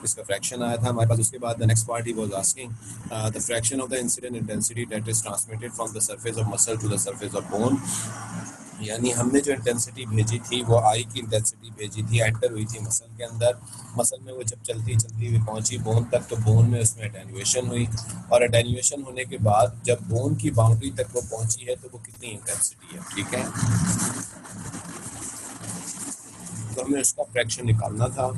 इसका फ्रैक्शन आया था हमारे पास। उसके बाद the next part he was asking the fraction of the incident intensity that is transmitted from the surface of muscle to the surface of bone. यानी हमने जो इंटेंसिटी भेजी थी वो आई की इंटेंसिटी भेजी थी, एंटर हुई थी मसल के अंदर। मसल में वो जब चलती चलती हुई पहुंची बोन तक, तो बोन में उसमें अटेन्यूएशन हुई, और अटेन्यूएशन होने के बाद जब बोन की बाउंड्री तक वो पहुंची है तो वो कितनी इंटेंसिटी है, ठीक है। तो हमें उसका फ्रैक्शन निकालना था।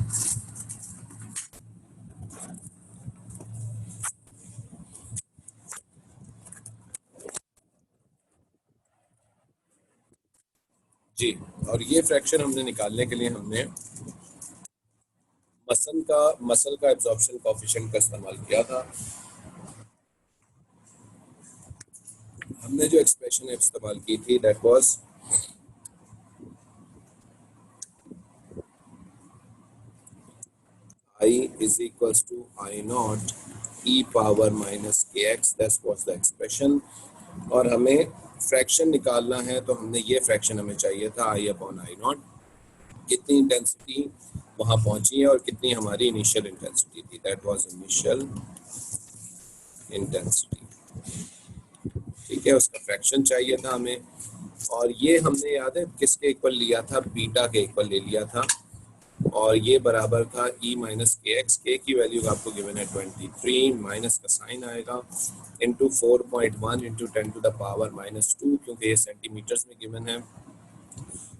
जी, और ये फ्रैक्शन हमने निकालने के लिए हमने मसल का एब्जॉर्प्शन कोएफिशिएंट का इस्तेमाल किया था। हमने जो एक्सप्रेशन इस्तेमाल की थी that was I is equals to I naught e power minus kx, that was the expression। और हमें फ्रैक्शन निकालना है तो हमने ये फ्रैक्शन हमें चाहिए था I अपॉन I नॉट। कितनी इंटेंसिटी वहाँ पहुंची है और कितनी हमारी इनिशियल इंटेंसिटी थी, दैट वाज इनिशियल इंटेंसिटी, ठीक है। उसका फ्रैक्शन चाहिए था हमें, और ये हमने याद है किसके इक्वल लिया था, बीटा के इक्वल ले लिया था, और ये बराबर था e माइनस के एक्स। के की वैल्यू आपको गिवन है 23, माइनस का साइन आएगा into 4.1 into 10 to the power minus 2, क्योंकि ये सेंटीमीटर्स में गिवन है।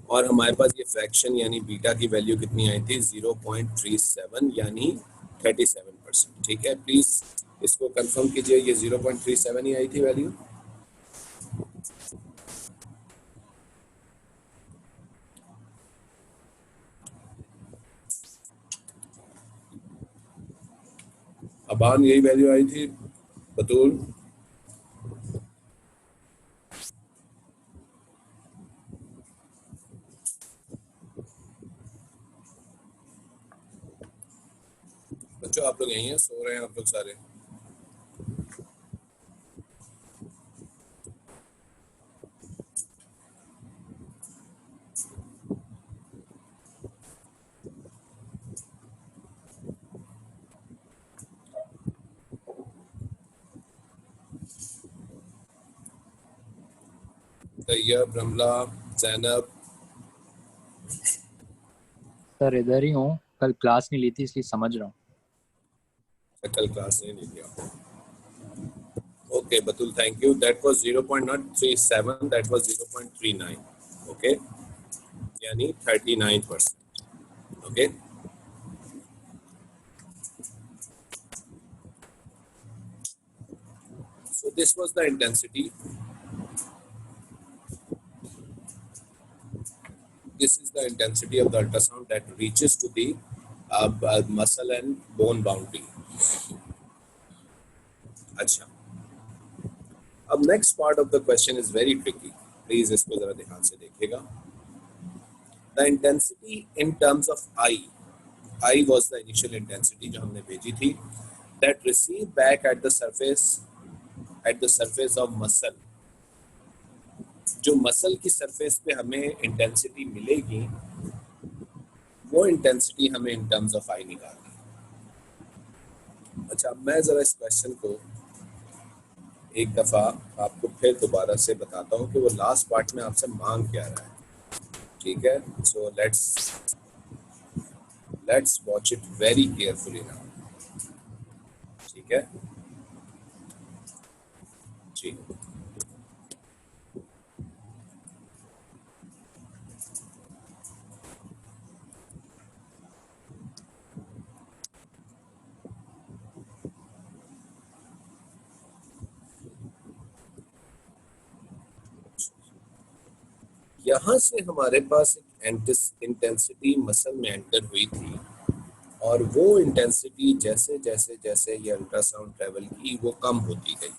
और हमारे पास ये फ्रैक्शन यानी बीटा की वैल्यू कितनी आई थी, 0.37 यानी 37%, ठीक है। प्लीज इसको कंफर्म कीजिए, ये 0.37 ही आई थी वैल्यू। अबान यही वैल्यू आई थी, बतूल बच्चों आप लोग यहीं हैं, सो रहे हैं आप लोग सारे। तैयब, रमला, जैनब। सर इधर ही हूँ, कल क्लास नहीं ली थी इसलिए समझ रहा हूँ। कल क्लास नहीं ली थी। Okay Batul, thank you. That was 0.37, that was 0.39, okay, यानी 39%, okay. So this was the intensity. This is the intensity of the ultrasound that reaches to the muscle and bone boundary. अच्छा, अब next part of the question is very tricky. Please इसको जरा ध्यान से देखिएगा। The intensity in terms of I was the initial intensity जो हमने भेजी थी, that received back at the surface of muscle। जो मसल की सरफेस पे हमें इंटेंसिटी मिलेगी वो इंटेंसिटी हमें इन टर्म्स ऑफ आई निकालनी है। अच्छा, मैं जरा इस क्वेश्चन को एक दफा आपको फिर दोबारा से बताता हूँ कि वो लास्ट पार्ट में आपसे मांग क्या रहा है, ठीक है। So let's watch it very carefully now, ठीक है जी। यहाँ से हमारे पास एक इंटेंसिटी मसल में एंटर हुई थी, और वो इंटेंसिटी जैसे जैसे जैसे ये अल्ट्रासाउंड ट्रेवल की वो कम होती गई,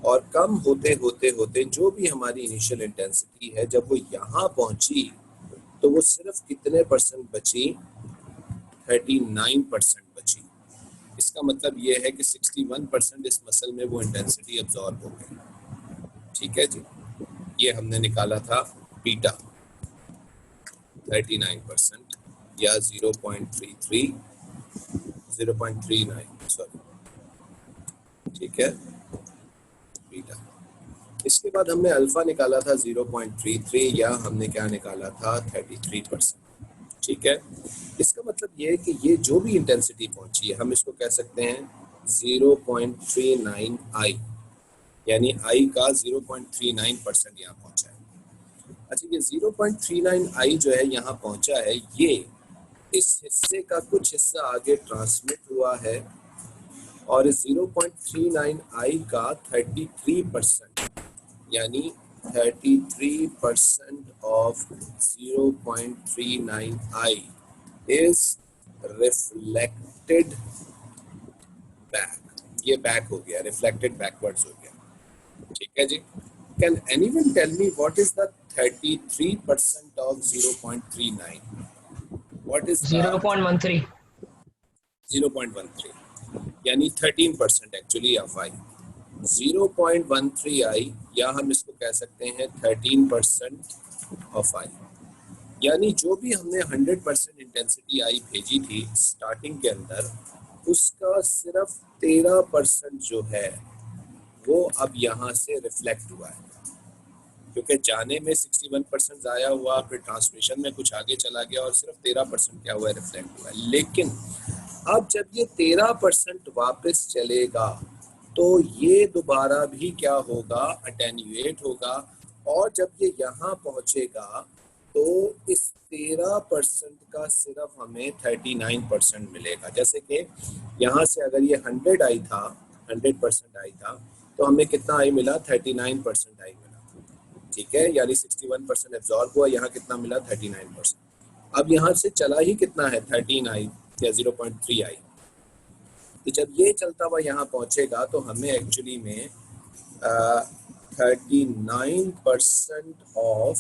और कम होते होते होते जो भी हमारी इनिशियल इंटेंसिटी है जब वो यहाँ पहुंची तो वो सिर्फ कितने परसेंट बची, 39% बची। इसका मतलब ये है कि 61% इस मसल में वो इंटेंसिटी अब्जॉर्ब हो गई, ठीक है जी। ये हमने निकाला था बीटा 39% या 0.33, 0.39 सॉरी, ठीक है बीटा। इसके बाद हमने अल्फा निकाला था 0.33 या हमने क्या निकाला था 33%, ठीक है। इसका मतलब ये है कि ये जो भी इंटेंसिटी पहुंची है हम इसको कह सकते हैं 0.39 आई, यानी आई का 0.39% यहाँ पहुंचा है। अच्छा, ये 0.39 आई जो है यहाँ पहुंचा है, ये इस हिस्से का कुछ हिस्सा आगे ट्रांसमिट हुआ है और इस 0.39 आई का 33%, यानी 33% of 0.39 I is reflected back. ये बैक हो गया, रिफ्लेक्टेड बैकवर्ड्स हो गया, ठीक है जी। Can anyone tell me what is the 33% of 0.39? What is 0.13 0.13, यानी 13% एक्चुअली ऑफ आई। 0.13 आई, या हम इसको कह सकते हैं 13% ऑफ आई, यानी जो भी हमने 100% इंटेंसिटी आई भेजी थी स्टार्टिंग के अंदर, उसका सिर्फ 13% जो है वो अब यहाँ से रिफ्लेक्ट हुआ है, क्योंकि जाने में 61% ज़ाया हुआ, फिर ट्रांसमिशन में कुछ आगे चला गया और सिर्फ 13% क्या हुआ है, रिफ्लेक्ट हुआ है। लेकिन अब जब ये 13% वापस चलेगा तो ये दोबारा भी क्या होगा, अटेन्यूएट होगा, और जब ये यहाँ पहुंचेगा तो इस 13% का सिर्फ हमें 39% मिलेगा। जैसे कि यहाँ से अगर ये 100 आई था, 100% आई था, तो हमें कितना आई मिला, 39% आई मिला, ठीक है, यानी 61% एब्जॉर्ब हुआ, यहाँ कितना मिला 39%। अब यहाँ से चला ही कितना है, 13 आई या 0.3 आई। तो जब ये चलता हुआ यहाँ पहुंचेगा तो हमें एक्चुअली में 39% of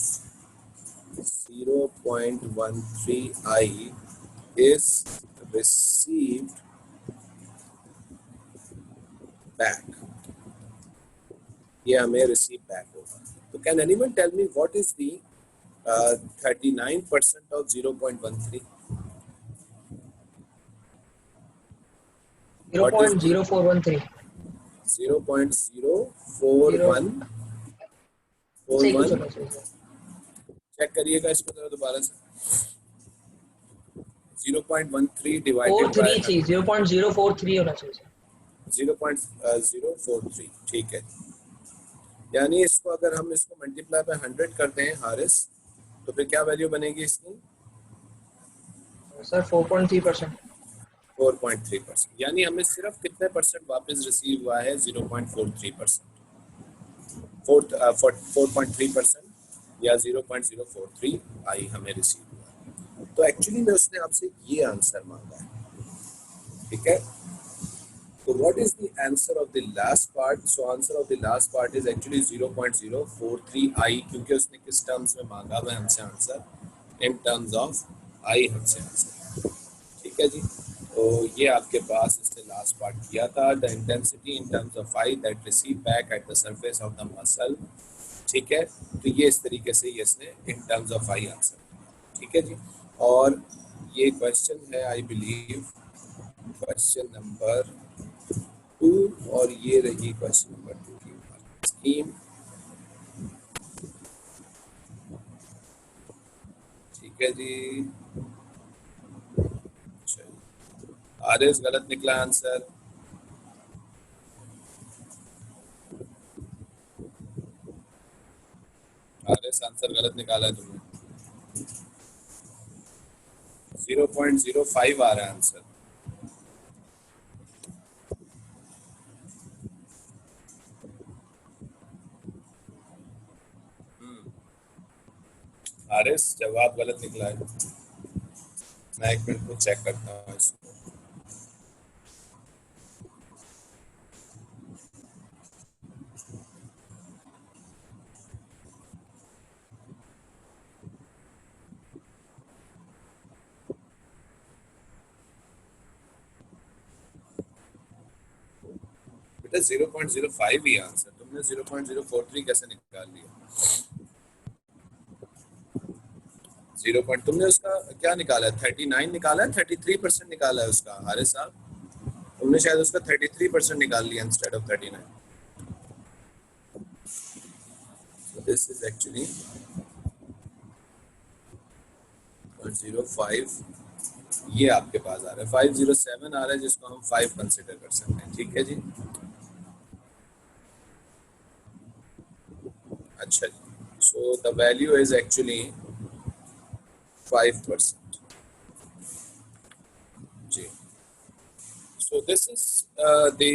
0.13 I is received back, ये हमें रिसीव बैक होगा। तो can anyone tell me what is the 39% of 0.13? 0.0413 0.0441 check करिएगा इसको जरा दोबारा से। 0.13 डिवाइडेड बाय 0.043 होना चाहिए। 0.043, ठीक है। यानी इसको अगर हम इसको मल्टीप्लाई बाय 100 करते हैं हारिस, तो फिर क्या वैल्यू बनेगी इसकी? सर 4.3%। 4.3%, यानी हमें सिर्फ कितने परसेंट वापस रिसीव हुआ है, 0.43%, 4.3% या 0.043 आई हमें रिसीव हुआ। तो एक्चुअली में उसने आपसे ये आंसर मांगा है, ठीक है। तो what is the answer of the last part? So answer of the last part is actually 0.043 आई, क्योंकि उसने किस टर्म्स में मांगा हुआ हमसे आंसर, इन टर्म्स ऑफ आई हमसे आंसर, ठीक है जी। तो ये आपके पास इसने लास्ट पार्ट किया था, the intensity in terms of I that receive back at the surface of the muscle, ठीक है। तो ये इस तरीके से ये इसने in terms of I answer, ठीक है जी। और ये क्वेश्चन है आई बिलीव क्वेश्चन नंबर 2, और ये रही क्वेश्चन नंबर 2 की स्कीम, ठीक है जी। आरिस गलत निकला आंसर। आरिस आंसर गलत निकाला है तुमने, 0.05 आ रहा है आंसर। आरिस जवाब गलत निकला है, मैं एक मिनट को चेक करता हूँ इसको। बेटा 0.05 ही आंसर, तुमने 0.043 कैसे निकाल लिया? 0. तुमने उसका क्या निकाला है, 39 निकाला है, 33% निकाला है उसका हारिस साहब? हमने शायद उसका 33% निकाल लिया instead of 39. So this is actually 0.05. ये आपके पास आ रहा है 507 आ रहा है, जिसको हम 5 कंसिडर कर सकते हैं. ठीक है जी. अच्छा जी. So the value is actually 5%. Ji. So this is the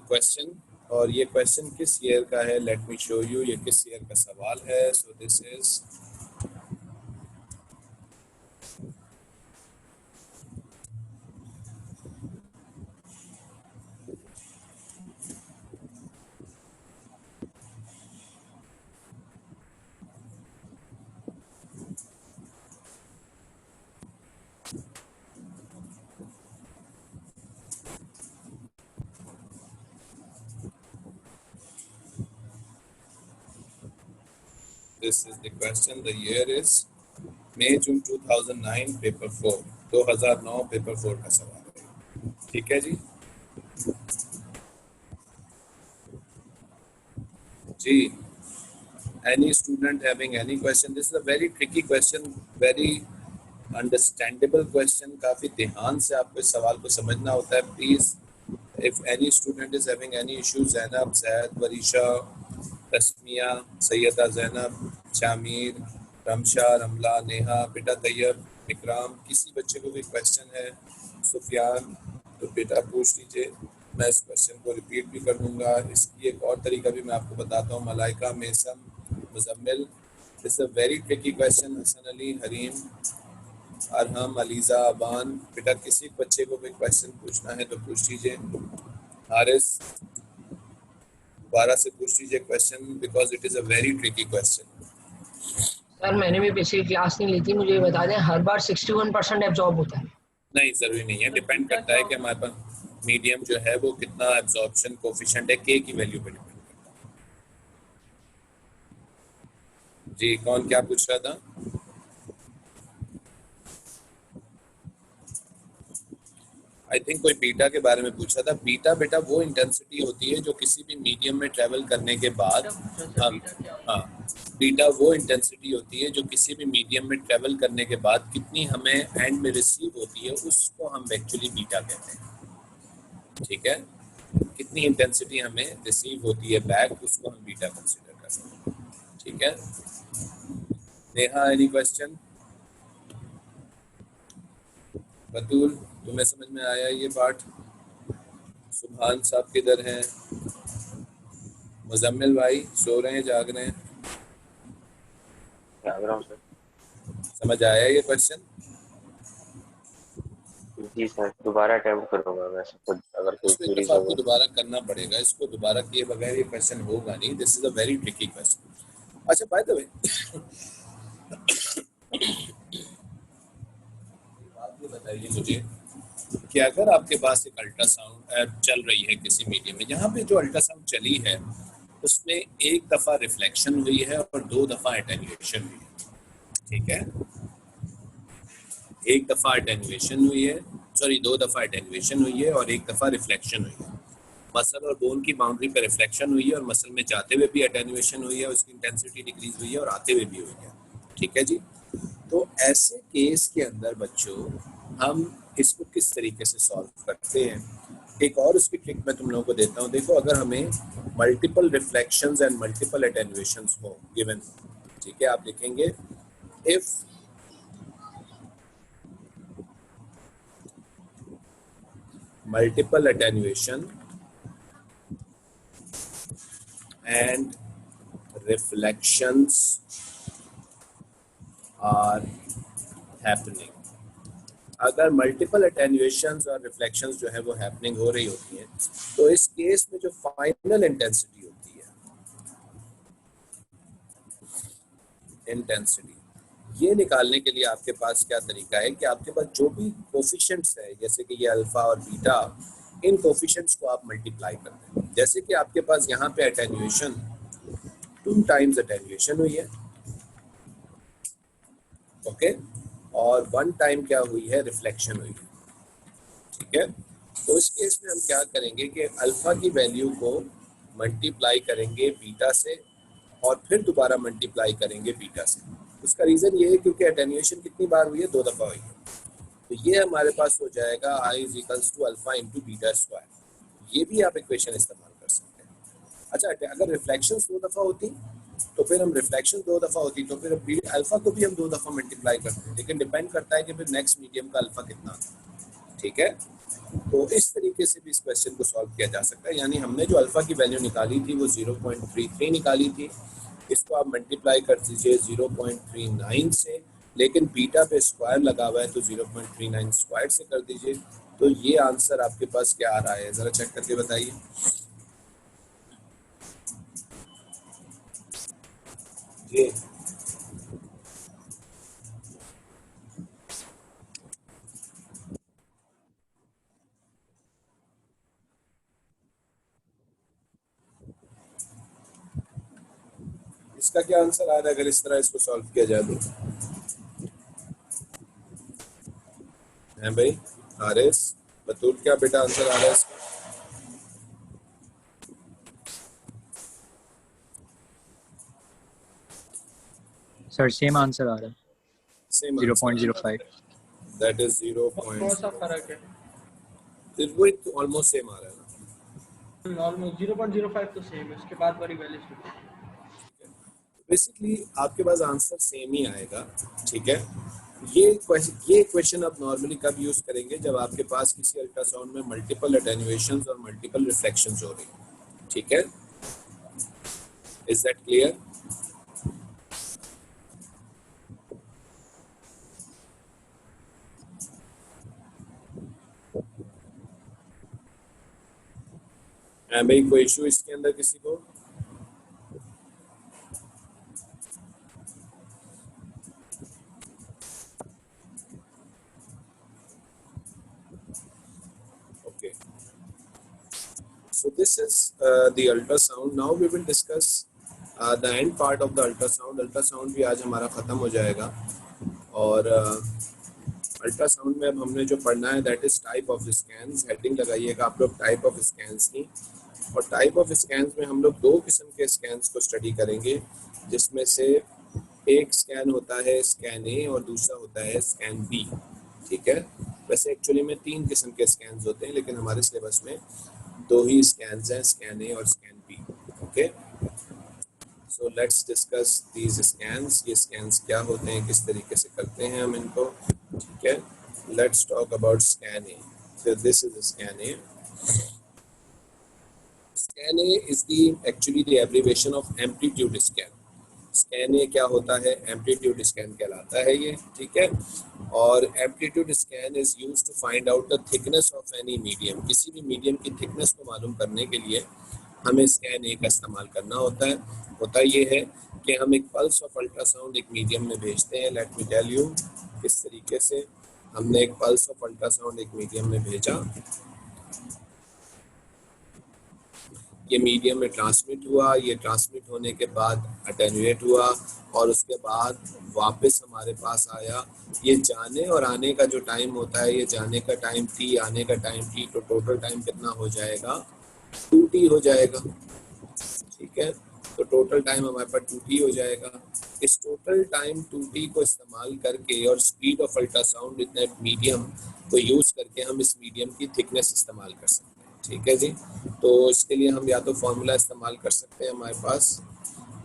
question. और ये क्वेश्चन किस ईयर का है? Let me show you. ये किस ईयर का सवाल है? सो this is This is the question. The year is May June 2009 paper 4. 2009 paper 4 का सवाल है. ठीक है जी. जी. Any student having any question? This is a very tricky question, very understandable question. काफी ध्यान से आपको इस सवाल को समझना होता है. Please, if any student is having any issues, Zainab, Zaid, Varisha, Tasmiya, Syeda Zainab, Shamir, Ramsha, रमला, नेहा, बेटा तैयब, इकराम, किसी बच्चे को भी क्वेश्चन है, सुफियान, तो बेटा पूछ लीजिए. मैं इस क्वेश्चन को रिपीट भी कर दूंगा. इसकी एक और तरीका भी मैं आपको बताता हूँ. Malaika, Maisam, Muzammil. This is a very tricky question. Hassan Ali, Hareem, Arham, Aliza, Aban. बेटा किसी बच्चे को भी क्वेश्चन पूछना है तो पूछ लीजिए. हारिस, दोबारा से पूछ लीजिए question, because it is a very tricky question. Sir मैंने भी पिछली क्लास नहीं ली थी, मुझे बता दें हर बार 61% एब्जॉर्ब होता है. नहीं, जरूरी नहीं है. डिपेंड करता है कि हमारे पास मीडियम जो है वो कितना एब्जॉर्प्शन कोफिशिएंट है, के की वैल्यू पे डिपेंड करता है. जी, कौन क्या पूछ रहा था? आई थिंक कोई बीटा के बारे में पूछ रहा था. बीटा बेटा वो इंटेंसिटी होती है जो किसी भी मीडियम में ट्रेवल करने के बाद हम, हाँ, बीटा वो इंटेंसिटी होती है जो किसी भी मीडियम में ट्रेवल करने के बाद कितनी हमें एंड में रिसीव होती है, उसको हम एक्चुअली बीटा कहते हैं. ठीक है. कितनी इंटेंसिटी हमें रिसीव होती है बैक, उसको हम बीटा कंसिडर करते हैं. ठीक है. Neha, any question? बतूल, तुम्हें समझ में आया ये पार्ट? सुभान साहब किधर हैं? मुजम्मिल भाई सो रहे हैं, जाग रहे हैं? जाग रहा हूँ सर. समझ आया ये क्वेश्चन? जी सर, दोबारा अटेम्प्ट करूँगा मैं सब. अगर कोई इसको क्वेरीज आपको होगा दोबारा करना पड़ेगा. इसको दोबारा किए बगैर ये क्वेश्चन होगा नहीं. This is a very tricky question. अच्छा, बाय द वे, बात ये बताइए मुझे कि अगर आपके पास एक अल्ट्रासाउंड चल रही है किसी मीडियम में, यहाँ पे जो अल्ट्रासाउंड चली है उसमें एक दफ़ा रिफ्लेक्शन हुई है और 2 दफ़ा एटेन्यूएशन हुई है. ठीक है. एक दफ़ा एटेन्यूएशन हुई है, सॉरी 2 दफ़ा एटेन्यूएशन हुई है और एक दफ़ा रिफ्लेक्शन हुई है. मसल और बोन की बाउंड्री पर रिफ्लेक्शन हुई है और मसल में जाते हुए भी एटेन्यूएशन हुई है, उसकी इंटेंसिटी डिक्रीज हुई है और आते हुए भी हुई है. ठीक है जी. तो ऐसे केस के अंदर बच्चों हम इसको किस तरीके से सॉल्व करते हैं? एक और उसकी ट्रिक मैं तुम लोगों को देता हूँ. देखो, अगर हमें मल्टीपल रिफ्लेक्शंस एंड मल्टीपल एटेन्यूएशंस हो गिवन, ठीक है, आप लिखेंगे if multiple attenuation and reflections are happening. अगर मल्टीपल एटेन्यूएशंस और रिफ्लेक्शंस जो है वो हैपनिंग हो रही होती हैं, तो इस केस में जो फाइनल इंटेंसिटी होती है, इंटेंसिटी, ये निकालने के लिए आपके पास क्या तरीका है कि आपके पास जो भी कोफिशिएंट्स है, जैसे कि ये अल्फा और बीटा, इन कोफिशिएंट्स को आप मल्टीप्लाई करते हैं. जैसे कि आपके पास यहाँ पे एटेन्यूएशन 2 टाइम्स एटेन्यूएशन हुई है, ओके, और 1 टाइम क्या हुई है? रिफ्लेक्शन हुई है. ठीक है. तो इस केस में हम क्या करेंगे कि अल्फा की वैल्यू को मल्टीप्लाई करेंगे बीटा से और फिर दोबारा मल्टीप्लाई करेंगे बीटा से। उसका रीज़न ये है क्योंकि अटेन्यूएशन कितनी बार हुई है, 2 दफ़ा हुई है। तो ये हमारे पास हो जाएगा I is equals to alpha into beta square. ये भी आप इक्वेशन इस्तेमाल कर सकते हैं। अच्छा, अगर रिफ्लेक्शन 2 दफ़ा होती तो फिर हम रिफ्लेक्शन 2 दफ़ा होती तो फिर अल्फा को भी हम 2 दफ़ा मल्टीप्लाई करते हैं, लेकिन डिपेंड करता है कि फिर नेक्स्ट मीडियम का अल्फा कितना था। ठीक है, तो इस तरीके से भी इस क्वेश्चन को सॉल्व किया जा सकता है। यानी हमने जो अल्फा की वैल्यू निकाली थी वो 0.33 निकाली थी, इसको आप मल्टीप्लाई कर दीजिए 0.39 से, लेकिन बीटा पे स्क्वायर लगा हुआ है तो 0.39 स्क्वायर से कर दीजिए। तो ये आंसर आपके पास क्या आ रहा है, ज़रा चेक करके बताइए। जी इसका क्या आंसर आ रहा है अगर इस तरह इसको सॉल्व किया जाए तो? हैं भाई हारिस, बतूल, क्या बेटा आंसर आ रहा है इसका? सर सेम आंसर आ रहा है, सेम 0.05। That is 0. थोड़ा सा फर्क है, वो ऑलमोस्ट सेम आ रहा है ना। ऑलमोस्ट 0.05 तो सेम है, उसके बाद वाली वैल्यू बेसिकली आपके पास आंसर सेम ही आएगा। ठीक है, ये क्वेश्चन आप नॉर्मली कब यूज करेंगे, जब आपके पास किसी अल्ट्रासाउंड में मल्टीपल अटेन्यूएशंस और मल्टीपल रिफ्लेक्शंस हो रही हैं। ठीक है, इज दैट क्लियर? भाई कोई इशू इसके अंदर किसी को? Okay, so this is the ultrasound. Now we will discuss the end part of the ultrasound. Ultrasound भी आज हमारा ख़त्म हो जाएगा और अल्ट्रासाउंड में अब हमने जो पढ़ना है that is type of scans. Heading लगाइएगा आप लोग टाइप ऑफ स्कैन्स की। और टाइप ऑफ स्कैन्स में हम लोग 2 किस्म के स्कैन्स को स्टडी करेंगे, जिसमें से एक स्कैन होता है स्कैन ए और दूसरा होता है स्कैन बी। ठीक है, वैसे एक्चुअली में 3 किस्म के स्कैन्स होते हैं, लेकिन हमारे सिलेबस में 2 ही स्कैन्स हैं, स्कैन ए और scan B. Okay, so let's discuss these scans. ये स्कैन्स क्या होते हैं, किस तरीके से करते हैं हम इनको। ठीक है, let's talk about scan A. So this is scan A. Scan A is actually the abbreviation of amplitude scan. Scan A क्या होता है, एम्पलीट्यूड स्कैन कहलाता है ये। ठीक है, और amplitude scan is used to find out the thickness of any medium. किसी भी मीडियम की थिकनेस को मालूम करने के लिए हमें स्कैन ए का इस्तेमाल करना होता है। होता ये है कि हम एक पल्स ऑफ अल्ट्रासाउंड एक मीडियम में भेजते हैं। लेट मी टेल यू किस तरीके से हमने एक पल्स ऑफ अल्ट्रासाउंड एक मीडियम में भेजा। ये मीडियम में ट्रांसमिट हुआ, ये ट्रांसमिट होने के बाद अटेन्यूएट हुआ और उसके बाद वापस हमारे पास आया। ये जाने और आने का जो टाइम होता है, ये जाने का टाइम t, आने का टाइम t, तो टोटल टाइम कितना हो जाएगा, 2t हो जाएगा। ठीक है, तो टोटल टाइम हमारे पास 2t हो जाएगा। इस टोटल टाइम 2t को इस्तेमाल करके और स्पीड ऑफ अल्ट्रासाउंड इतने मीडियम को यूज़ करके हम इस मीडियम की थिकनेस इस्तेमाल कर सकते हैं। ठीक है जी, तो इसके लिए हम या तो फॉर्मूला इस्तेमाल कर सकते हैं हमारे पास,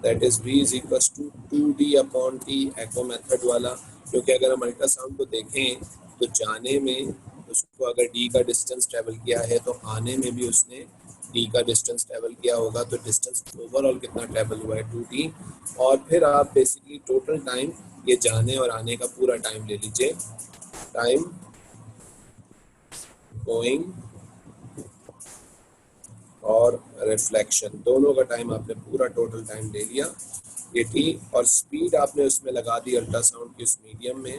that is v is equals to 2d/t echo method वाला। क्योंकि अगर हम अल्ट्रासाउंड को देखें तो जाने में उसको अगर d का डिस्टेंस ट्रेवल किया है तो आने में भी उसने d का डिस्टेंस ट्रेवल किया होगा। तो डिस्टेंस ओवरऑल कितना ट्रेवल हुआ है, 2t। और फिर आप बेसिकली टोटल टाइम, ये जाने और आने का पूरा टाइम ले लीजिए, टाइम गोइंग और रिफ्लेक्शन, दोनों का टाइम आपने पूरा टोटल टाइम ले लिया, ये t। और स्पीड आपने उसमें लगा दी अल्ट्रासाउंड की उस मीडियम में,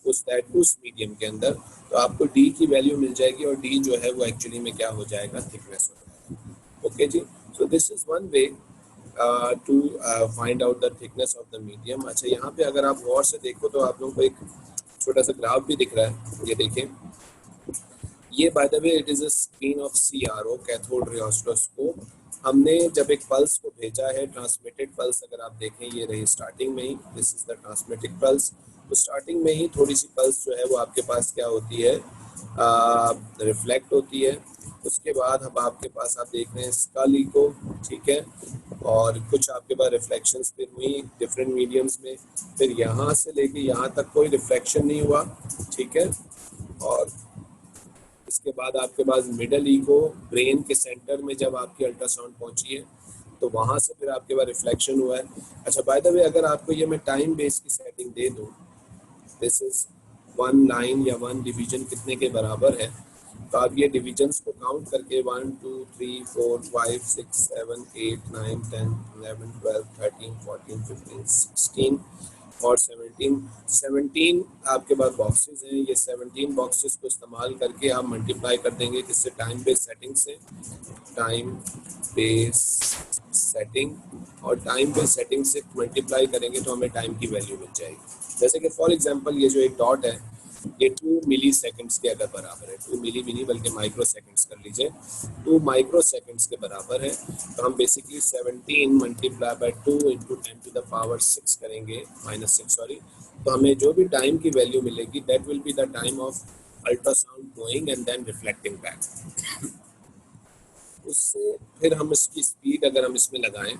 उस मीडियम के अंदर, तो आपको d की वैल्यू मिल जाएगी और d जो है वो एक्चुअली में क्या हो जाएगा, थिकनेस हो जाएगा। ओके जी, so this is one way to find out the thickness of the medium. अच्छा, यहाँ पे अगर आप गौर से देखो तो आप लोगों को एक छोटा सा ग्राफ भी दिख रहा है, ये देखें। ये by the way it is a screen of CRO, cathode ray oscilloscope. हमने जब एक पल्स को भेजा है, ट्रांसमिटेड पल्स अगर आप देखें, ये रही स्टार्टिंग में ही, this is the transmitted pulse. तो स्टार्टिंग में ही थोड़ी सी पल्स जो है वो आपके पास क्या होती है, रिफ्लेक्ट होती है। उसके बाद अब आपके पास आप देख रहे हैं स्कल इको, ठीक है, और कुछ आपके पास रिफ्लेक्शंस फिर हुई डिफरेंट मीडियम्स में। फिर यहाँ से लेके यहाँ तक कोई रिफ्लेक्शन नहीं हुआ, ठीक है। और इसके बाद आपके पास मिडल इको, ब्रेन के सेंटर में जब आपकी अल्ट्रासाउंड पहुंची है तो वहाँ से फिर आपके पास रिफ्लेक्शन हुआ है। अच्छा, बाय द वे अगर आपको ये मैं टाइम बेस की सेटिंग दे दूँ, दिस इज 1 लाइन या 1 डिवीजन कितने के बराबर है, तो आप ये डिविजन्स को काउंट करके 1 2 3 4 5 6 7 8 9 10 11 12 13 14 15 16 और 17 आपके पास बॉक्सेस हैं। ये 17 बॉक्सेस को इस्तेमाल करके आप मल्टीप्लाई कर देंगे किससे, टाइम बेस सेटिंग से। टाइम बेस सेटिंग, और टाइम बेस सेटिंग से मल्टीप्लाई करेंगे तो हमें टाइम की वैल्यू मिल जाएगी। जैसे कि फॉर एग्जांपल ये जो एक डॉट है ये 2 मिली सेकेंड्स के अगर बराबर है, 2 मिली भी नहीं बल्कि माइक्रो सेकेंड्स कर लीजिए, 2 माइक्रो सेकेंड्स के बराबर है, तो हम basically 17 multiply by 2 into 10 to the power 6 करेंगे, -6 सॉरी। तो हमें जो भी टाइम की वैल्यू मिलेगी that will be the time of ultrasound going and then reflecting back. उससे फिर हम इसकी स्पीड अगर हम इसमें लगाएं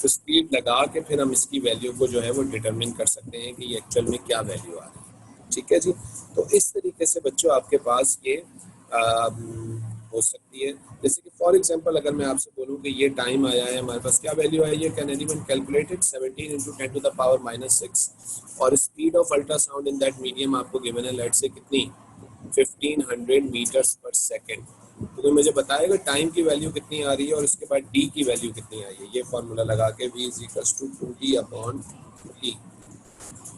तो स्पीड लगा के फिर हम इसकी वैल्यू को जो है वो डिटरमिन कर सकते हैं कि ये एक्चुअल में क्या वैल्यू आ रही है, ठीक है जी। तो इस तरीके से बच्चों आपके पास ये हो सकती है। जैसे कि फॉर एग्जांपल अगर मैं आपसे बोलूं कि ये टाइम आया है, हमारे पास क्या वैल्यू आई है, can anyone calculate it, 17 into 10 to the power -6, और speed of ultrasound in that medium आपको गिवन है, लेट से कितनी, 1500 मीटर्स पर सेकेंड। तो मुझे बताएगा टाइम की वैल्यू कितनी आ रही है और उसके बाद डी की वैल्यू कितनी आई है। ये फॉर्मूला लगा के v is equals to 2d upon e,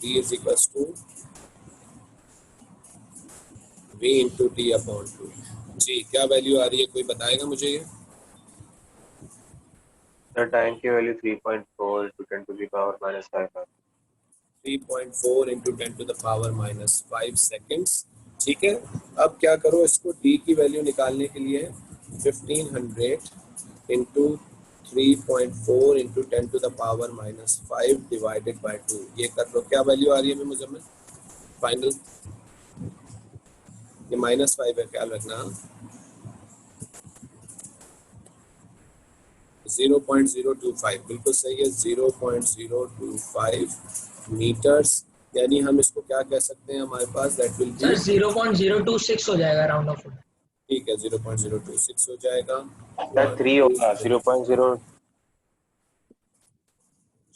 d is equals to v into t upon 2। जी, क्या वैल्यू आ रही है, कोई बताएगा मुझे ये? सर टाइम की value 3.4 into 10 to the power -5 3.4 into 10 to the power -5 seconds, ठीक है। अब क्या करो, इसको d की वैल्यू निकालने के लिए 1500 into 3.4 into 10 to the power -5 divided by 2, ये कर लो, क्या वैल्यू आ रही है मुझे फाइनल? ये -5 है, ख्याल रखना। 0.025 बिल्कुल सही है, 0.025 मीटर्स, यानी हम इसको क्या कह सकते हैं, हमारे पास दैट विल बी 0.026 हो जाएगा राउंड ऑफ। ठीक है, 0.026 हो जाएगा। सर 3 होगा 0.0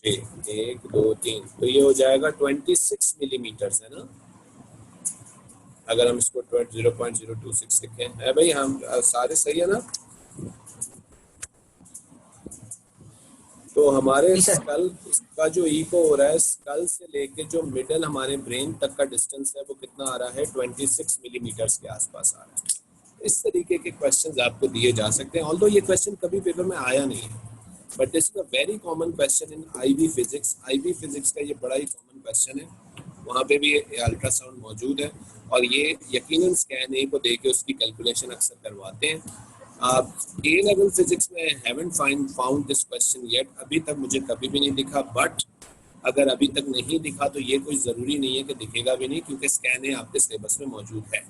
जी, 1 2 3, तो ये हो जाएगा 26 मिलीमीटर्स, है ना। अगर हम इसको 0.026 लिखें, है भाई, हम सारे सही है ना। तो हमारे स्कल का जो इको हो रहा है, स्कल से लेके जो मिडल हमारे ब्रेन तक का डिस्टेंस है वो कितना आ रहा है, 26 मिलीमीटर्स के आसपास आ रहा है। इस तरीके के क्वेश्चंस आपको दिए जा सकते हैं, ऑल्दो ये क्वेश्चन कभी पेपर में आया नहीं है, but this is a very common question in IB physics. IB physics का ये बड़ा ही कॉमन क्वेश्चन है, वहाँ पे भी अल्ट्रासाउंड मौजूद है और ये यकीनन स्कैन ए को देके उसकी कैलकुलेशन अक्सर करवाते हैं। A लेवल फिजिक्स में haven't found this question yet, अभी तक मुझे कभी भी नहीं दिखा, बट अगर अभी तक नहीं दिखा तो ये कोई ज़रूरी नहीं है कि दिखेगा भी नहीं, क्योंकि स्कैन ए आपके सिलेबस में मौजूद है।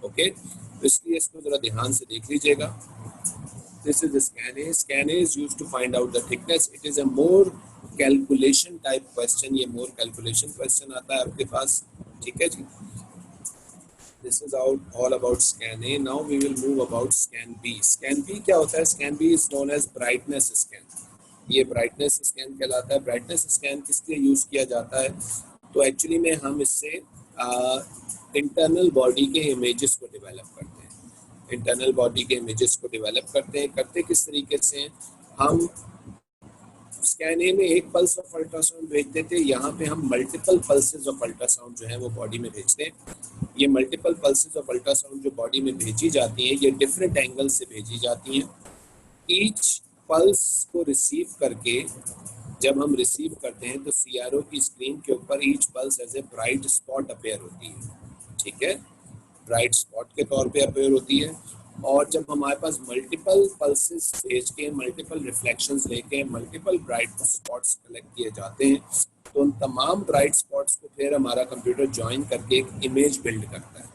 ओके, तो इसलिए इसको ज़रा ध्यान से देख लीजिएगा। This is scan A. Scan A is used to find out the thickness. It is a more calculation type question, ये मोर कैलकुलेशन क्वेश्चन आता है आपके पास, ठीक है जी। This is all about scan A. Now we will move about scan B. Scan B क्या होता है? Scan B is known as brightness scan. ये brightness scan कहलाता है। brightness scan किस लिए यूज किया जाता है? तो एक्चुअली में हम इससे इंटरनल बॉडी के इमेजेस को डेवलप करते हैं। इंटरनल बॉडी के इमेजेस को डेवलप करते हैं। करते किस तरीके से? हम स्कैन ए में एक पल्स ऑफ अल्ट्रासाउंड भेजते थे, यहाँ पे हम मल्टीपल पल्सेस ऑफ अल्ट्रासाउंड जो है वो बॉडी में भेजते हैं। ये मल्टीपल पल्सेस ऑफ अल्ट्रासाउंड जो बॉडी में भेजी जाती हैं, ये डिफरेंट एंगल से भेजी जाती हैं। ईच पल्स को रिसीव करके जब हम रिसीव करते हैं तो सीआरओ की स्क्रीन के ऊपर each pulse as a bright spot appear होती है, ठीक है, ब्राइट स्पॉट के तौर पे अपेयर होती है। और जब हमारे पास मल्टीपल पल्सेस भेज के, मल्टीपल रिफ्लेक्शंस लेके, मल्टीपल ब्राइट स्पॉट्स कलेक्ट किए जाते हैं, तो उन तमाम ब्राइट स्पॉट्स को फिर हमारा कंप्यूटर ज्वाइन करके एक इमेज बिल्ड करता है,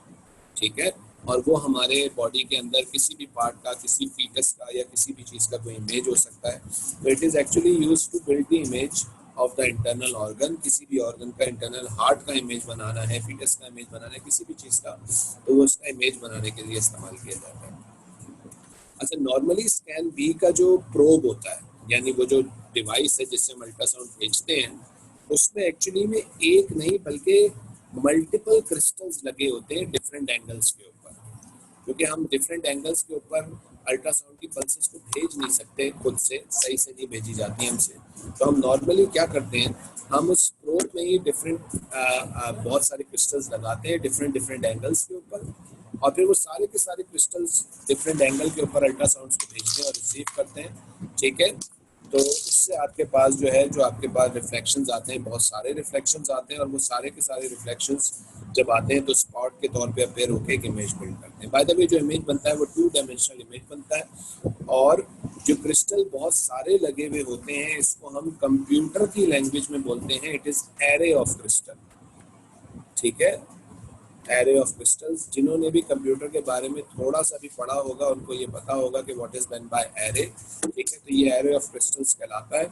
ठीक है, और वो हमारे बॉडी के अंदर किसी भी पार्ट का, किसी फीटस का या किसी भी चीज़ का कोई इमेज हो सकता है। तो it is actually used to build the image of the internal organ. किसी भी ऑर्गन का, इंटरनल हार्ट का इमेज बनाना है, फीटस का इमेज बनाना है, किसी भी चीज़ का, तो वो उसका इमेज बनाने के लिए इस्तेमाल किया जाता है। अच्छा, नॉर्मली स्कैन बी का जो प्रोब होता है, यानी वो जो डिवाइस है जिससे हम अल्ट्रासाउंड भेजते हैं, उसमें एक्चुअली में एक नहीं बल्कि मल्टीपल क्रिस्टल्स लगे होते हैं डिफरेंट एंगल्स के ऊपर, क्योंकि हम डिफरेंट एंगल्स के ऊपर अल्ट्रासाउंड की पल्सेस को भेज नहीं सकते, खुद से सही से नहीं भेजी जाती हमसे। तो हम नॉर्मली क्या करते हैं, हम उस प्रोब में ही डिफरेंट बहुत सारे क्रिस्टल्स लगाते हैं डिफरेंट एंगल्स के ऊपर, और फिर वो सारे के सारे क्रिस्टल्स डिफरेंट एंगल के ऊपर अल्ट्रासाउंड्स को भेजते हैं और रिसीव करते हैं, ठीक है। तो उससे आपके पास जो है, जो आपके पास रिफ्लेक्शंस आते हैं, बहुत सारे रिफ्लेक्शंस आते हैं, और वो सारे के सारे रिफ्लेक्शंस जब आते हैं तो स्पॉट के तौर पे अपेयर होकर एक इमेज बिल्ड करते हैं। बाय द वे, जो इमेज बनता है वो 2 डायमेंशनल इमेज बनता है, और जो क्रिस्टल बहुत सारे लगे हुए होते हैं, इसको हम कंप्यूटर की लैंग्वेज में बोलते हैं, it is array of crystal, ठीक है, एरे ऑफ क्रिस्टल्स। जिन्होंने भी कंप्यूटर के बारे में थोड़ा सा भी पढ़ा होगा उनको ये पता होगा कि what is meant by array, ठीक है। तो ये एरे ऑफ क्रिस्टल्स कहलाता है,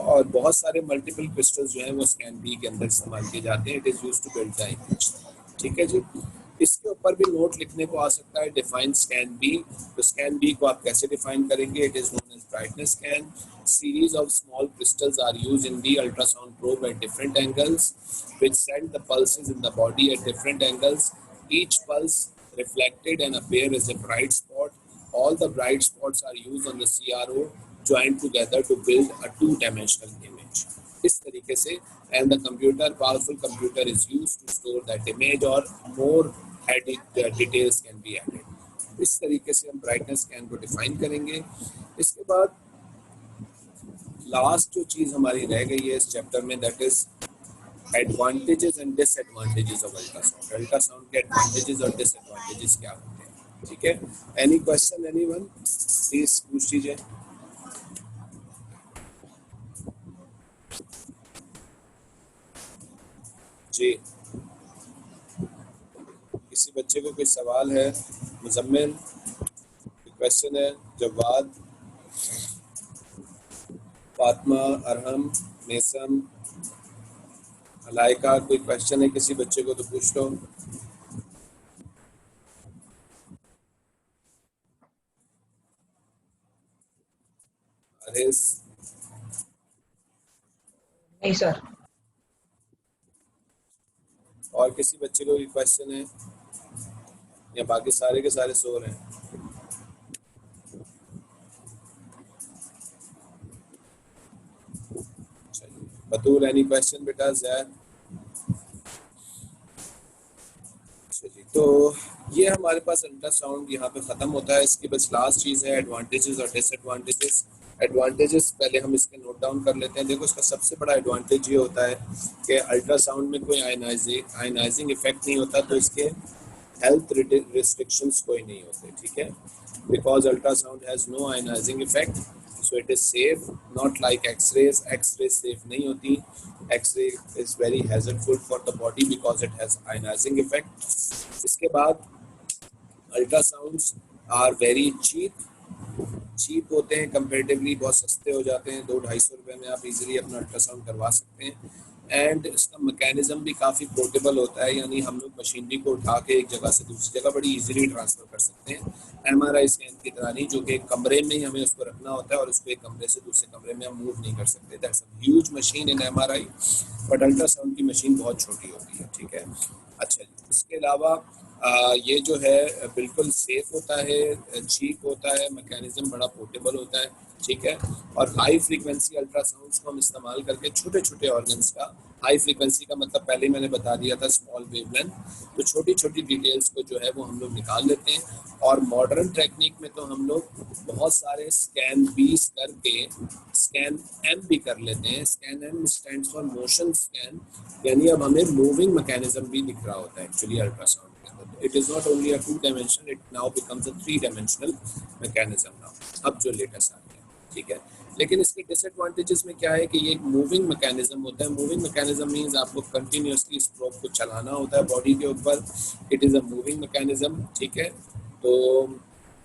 और बहुत सारे मल्टीपल क्रिस्टल्स जो हैं वो स्कैन बी के अंदर इस्तेमाल किए जाते हैं। It is used to build the image, ठीक है जी। इसके ऊपर भी नोट लिखने को आ सकता है, डिफाइन स्कैन बी। तो स्कैन बी को आप कैसे डिफाइन करेंगे, it is known as brightness scan. Series of small crystals are used in the ultrasound probe at different angles, which send the pulses in the body at different angles. Each pulse reflected and appear as a bright spot. All the bright spots are used on the CRO, joined together to build a 2-dimensional image. इस तरीके से, and the powerful computer is used to store that image, or more added details can be added. इस तरीके से हम brightness scan को define करेंगे। इसके बाद लास्ट जो चीज हमारी रह गई है इस चैप्टर में, that is advantages and disadvantages of ultrasound. Ultrasound के एडवांटेजेस और डिसएडवांटेजेस क्या होते हैं, ठीक है। एनी क्वेश्चन, एनीवन, प्लीज पूछ लीजिए जी। किसी बच्चे को कोई सवाल है, मुजम्मिल, क्वेश्चन है, जवाद, फातिमा, अरहम, नेसम, अलाइका, कोई क्वेश्चन है किसी बच्चे को तो पूछ लो। अरेस, नहीं सर। और किसी बच्चे को कोई क्वेश्चन है, या बाकी सारे के सारे सो रहे हैं? बतूल, एनी क्वेश्चन बेटा? ज़ैद? चलिए, तो ये हमारे पास अल्ट्रासाउंड यहाँ पे ख़त्म होता है। इसकी बस लास्ट चीज़ है एडवांटेजेस और डिसएडवांटेजेस। एडवांटेजेस पहले हम इसके नोट डाउन कर लेते हैं। देखो, इसका सबसे बड़ा एडवांटेज ये होता है कि अल्ट्रासाउंड में कोई आयनाइजिंग इफेक्ट नहीं होता, तो इसके हेल्थ रिस्ट्रिक्शंस कोई नहीं होते, ठीक है। Because ultrasound has no ionising effect, so it is safe, not like x-rays. X-rays safe नहीं होती। X-ray is very hazardful for the body because it has ionizing effect. इसके बाद ultrasounds are very cheap होते हैं comparatively, बहुत सस्ते हो जाते हैं। 200-250 रुपए में आप इजीली अपना अल्ट्रासाउंड करवा सकते हैं। एंड इसका मैकेनिज्म भी काफ़ी पोर्टेबल होता है, यानी हम लोग मशीनरी को उठा के एक जगह से दूसरी जगह बड़ी इजीली ट्रांसफ़र कर सकते हैं। MRI स्कैन की तरह नहीं, जो कि एक कमरे में ही हमें उसको रखना होता है और उसको एक कमरे से दूसरे कमरे में हम मूव नहीं कर सकते। That's a huge machine in MRI, but ultrasound की मशीन बहुत छोटी होती है, ठीक है। अच्छा, इसके अलावा ये जो है बिल्कुल सेफ होता है, चीप होता है, मैकेनिज्म बड़ा पोर्टेबल होता है, ठीक है। और हाई फ्रीक्वेंसी अल्ट्रासाउंड्स को हम इस्तेमाल करके छोटे छोटे ऑर्गन्स का हाई फ्रीक्वेंसी का मतलब पहले मैंने बता दिया था स्मॉल वेवलेंथ, तो छोटी छोटी डिटेल्स को जो है वो हम लोग निकाल लेते हैं। और मॉडर्न टेक्निक में तो हम लोग बहुत सारे स्कैन बीस करके स्कैन एम भी कर लेते हैं। Scan M stands for motion scan, यानी अब हमें मूविंग मैकेनिज्म भी दिख रहा होता है एक्चुअली अल्ट्रासाउंड के अंदर। It is not only a 2 dimensional, it now becomes a 3 dimensional mechanism now, अब जो लेटेस्ट आ गया। ठीक है, लेकिन इसके डिसएडवांटेजेस में क्या है कि ये एक मूविंग मैकेनिज्म होता है। मूविंग मैकेनिज्म मींस आपको कंटिन्यूअसली स्ट्रोक को चलाना होता है बॉडी के ऊपर। It is a moving mechanism. ठीक है, तो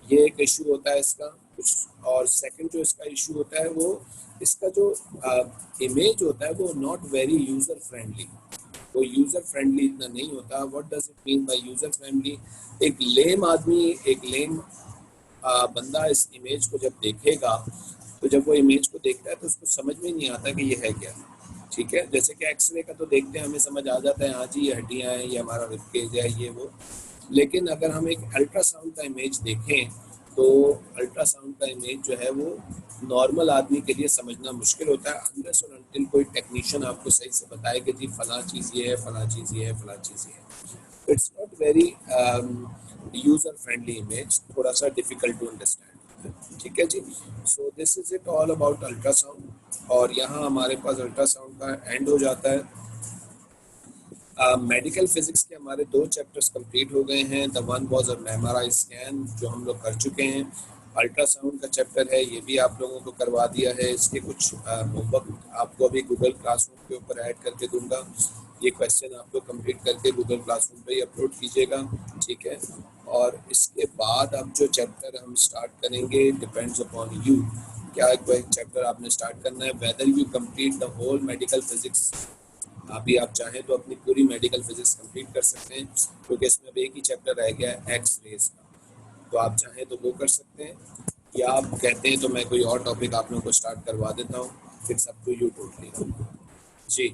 ये एक इशू होता है इसका कुछ। और सेकंड जो इसका इशू होता है वो इसका जो इमेज होता है वो नॉट वेरी यूजर फ्रेंडली, वो यूजर फ्रेंडली इतना नहीं होता। What does it mean by user friendly? एक लेम आदमी, एक लेम बंदा इस इमेज को जब देखेगा, तो जब वो इमेज को देखता है तो उसको समझ में नहीं आता कि ये है क्या। ठीक है, जैसे कि एक्सरे का तो देखते हैं हमें समझ आ जाता है, हाँ जी ये हड्डियाँ हैं, ये हमारा रिबकेज है, ये वो। लेकिन अगर हम एक अल्ट्रासाउंड का इमेज देखें तो अल्ट्रासाउंड का इमेज जो है वो नॉर्मल आदमी के लिए समझना मुश्किल होता है, अनलेस और अनटिल कोई टेक्नीशियन आपको सही से बताए कि जी फला चीज़ ये है, फला चीज़ ये है, फला चीज़ ये है। It's not very user friendly image, थोड़ा सा डिफिकल्ट टू अंडरस्टैंड। ठीक है जी, so this is it all about ultrasound. और यहाँ हमारे पास अल्ट्रासाउंड का एंड हो जाता है। मेडिकल फिजिक्स के हमारे 2 चैप्टर्स कंप्लीट हो गए हैं। The one was a MRI scan जो हम लोग कर चुके हैं। अल्ट्रासाउंड का चैप्टर है, ये भी आप लोगों को करवा दिया है। इसके कुछ होमवर्क आपको अभी गूगल क्लासरूम के ऊपर ऐड करके दूंगा। ये क्वेश्चन आप लोग कंप्लीट करके गूगल क्लासरूम पे ही अपलोड कीजिएगा। ठीक है, और इसके बाद अब जो चैप्टर हम स्टार्ट करेंगे डिपेंड्स अपॉन यू। क्या कोई चैप्टर आपने स्टार्ट करना है, whether you complete the whole medical physics. अभी आप चाहें तो अपनी पूरी मेडिकल फिजिक्स कंप्लीट कर सकते हैं, क्योंकि इसमें अब एक ही चैप्टर रह गया है एक्स रेज का। तो आप चाहें तो वो कर सकते हैं, या आप कहते हैं तो मैं कोई और टॉपिक आप लोगों को स्टार्ट करवा देता हूँ। It's up to you totally. जी,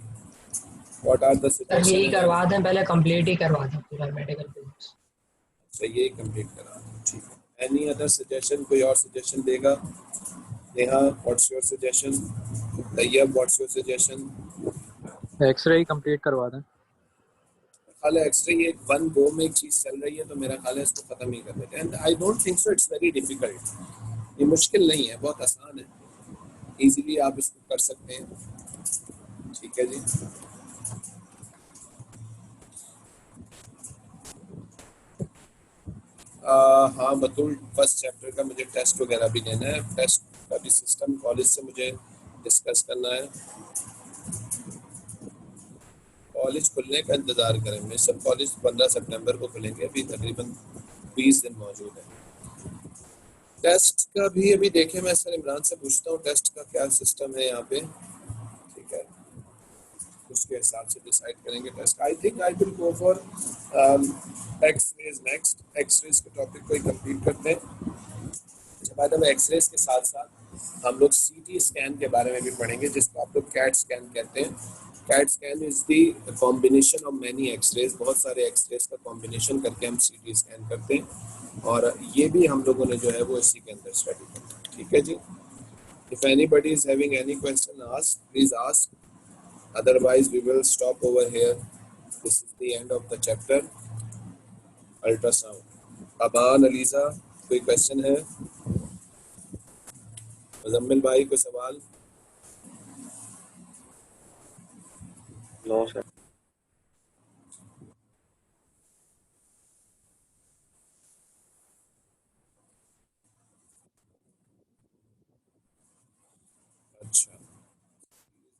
व्हाट आर द सर यही सजेशन? करवा दें, पहले कंप्लीट ही करवा दें पूरा मेडिकल फिजिक्स। तो ये कंप्लीट करा दें, ठीक है। एनी अदर सजेशन, कोई और सजेशन देगा? Neha, what's your suggestion? Tayyab, what's your suggestion? X ray ही कंप्लीट करवा दें। ख्याल है एक्स्ट्रा ये वन गो में एक चीज़ चल रही है, तो मेरा ख्याल है इसको ख़त्म ही कर देते हैं। And I don't think so it's very difficult, ये मुश्किल नहीं है, बहुत आसान है, इजीली आप इसको कर सकते हैं। ठीक है जी, हाँ बतूल, फर्स्ट चैप्टर का मुझे टेस्ट वगैरह भी देना है। टेस्ट का भी सिस्टम कॉलेज से मुझे डिस्कस करना है। कॉलेज खुलने का इंतज़ार करें, मेरे सब कॉलेज 15 सितंबर को खुलेंगे, अभी तकरीबन 20 दिन मौजूद है। टेस्ट का भी अभी देखें, मैं सर इमरान से पूछता हूँ टेस्ट का क्या सिस्टम है यहाँ पे। ठीक है, उसके हिसाब से डिसाइड करेंगे test. I think I will go for x rays next. X rays के टॉपिक को ही कंप्लीट करते हैं। अच्छा, बाद में एक्स रेज के साथ साथ हम लोग सीटी स्कैन के बारे में भी पढ़ेंगे, जिसको आप लोग कैट स्कैन कहते हैं। CAT scan is the combination of many x rays, बहुत सारे एक्स रेज का कॉम्बिनेशन करके हम सीटी स्कैन करते हैं, और ये भी हम लोगों ने जो है वो इसी के अंदर स्टडी करना है। ठीक है जी, if anybody is having any question ask, please ask, otherwise we will stop over here. This is the end of the chapter ultrasound. Aban, Aliza, कोई क्वेश्चन है? मुजम्मिल भाई, कोई सवाल? No sir. अच्छा,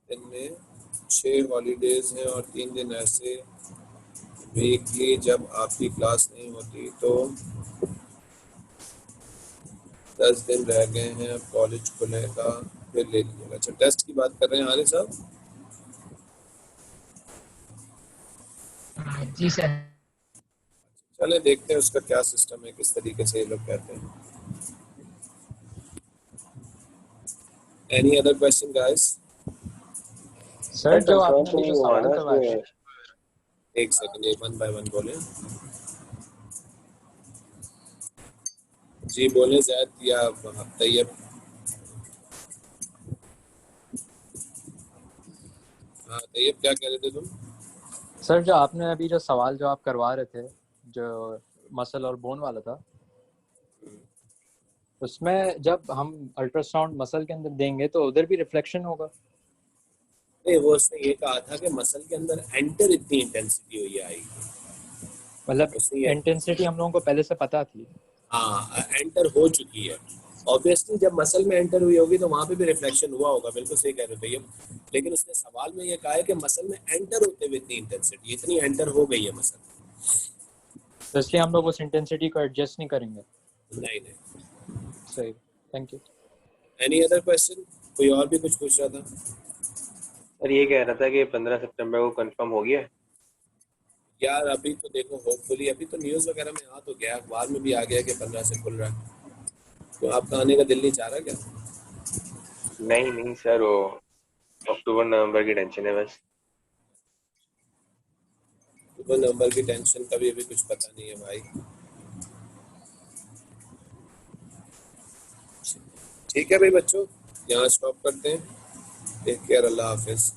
दिन में 6 हॉलीडेज हैं और 3 दिन ऐसे वीकली जब आपकी क्लास नहीं होती, तो 10 दिन रह गए हैं, अब कॉलेज खुलेगा फिर ले लीजिएगा। अच्छा, टेस्ट की बात कर रहे हैं हारिस साहब? जी सर। चले देखते हैं उसका क्या सिस्टम है, किस तरीके से ये लोग कहते हैं। Any other question guys? Sir जो कंफर्म आपने तो अभी नहीं जो हुआ सवाल ना करवाए कि एक सेकंड, ये 1 बाय 1 बोले। जी बोले जैद या तैयब? हाँ तैयब क्या कह रहे थे तुम? सर जो आपने अभी जो सवाल जो आप करवा रहे थे जो मसल और बोन वाला था, उसमें जब हम अल्ट्रासाउंड मसल के अंदर देंगे तो उधर भी रिफ्लेक्शन होगा। नहीं, वो उसने ये कहा था कि मसल के अंदर एंटर इतनी इंटेंसिटी हुई आई। मतलब उसने ये इंटेंसिटी हम लोगों को पहले से पता थी। हाँ एंटर हो चुकी है। ऑब्वियसली जब मसल में एंटर हुई होगी तो वहां पे भी रिफ्लेक्शन हुआ होगा, बिल्कुल सही कह रहे हो भैया। लेकिन उसने सवाल में ये कहा है कि मसल में एंटर होते हुए इतनी इंटेंसिटी, इतनी एंटर हो गई है मसल। तो इसलिए हम लोग उस इंटेंसिटी को एडजस्ट नहीं करेंगे। नहीं नहीं। सही, thank you. Any other question? कोई और भी कुछ पूछ रहा था? सर ये कह रहा था कि 15 सितंबर को कंफर्म हो गया। यार अभी तो देखो, होपफुली अभी तो न्यूज़ वगैरह में आ तो गया, अखबार में भी आ गया कि 15 से खुल रहा है। तो आपका आने का दिल नहीं चाह रहा क्या? नहीं नहीं सर, वो अक्टूबर नवंबर की टेंशन है बस। तो नंबर की टेंशन का भी अभी कुछ पता नहीं है भाई। ठीक है भाई बच्चों, यहाँ स्टॉप करते हैं। टेक केयर, अल्लाह हाफिज।